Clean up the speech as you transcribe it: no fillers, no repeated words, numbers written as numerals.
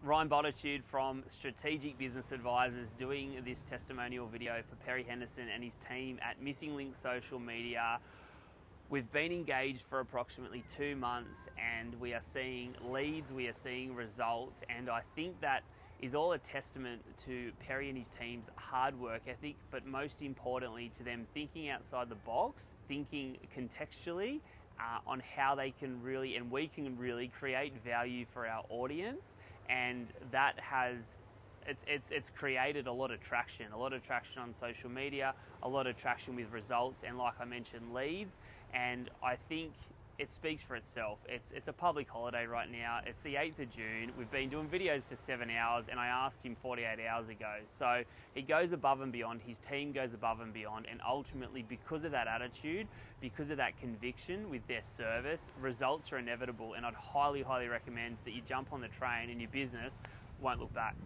Ryan Bottitude from Strategic Business Advisors doing this testimonial video for Perry Henderson and his team at Missing Link Social Media. We've been engaged for approximately 2 months and we are seeing leads, we are seeing results, and I think that is all a testament to Perry and his team's hard work ethic, but most importantly to them thinking outside the box, thinking contextually on how they can really, and we can really create value for our audience, and that has it's created a lot of traction on social media, a lot of traction with results, and like I mentioned, leads. And I think it speaks for itself. It's a public holiday right now. It's the 8th of June. We've been doing videos for 7 hours and I asked him 48 hours ago. So he goes above and beyond, his team goes above and beyond, and ultimately because of that attitude, because of that conviction with their service, results are inevitable, and I'd highly recommend that you jump on the train and your business won't look back.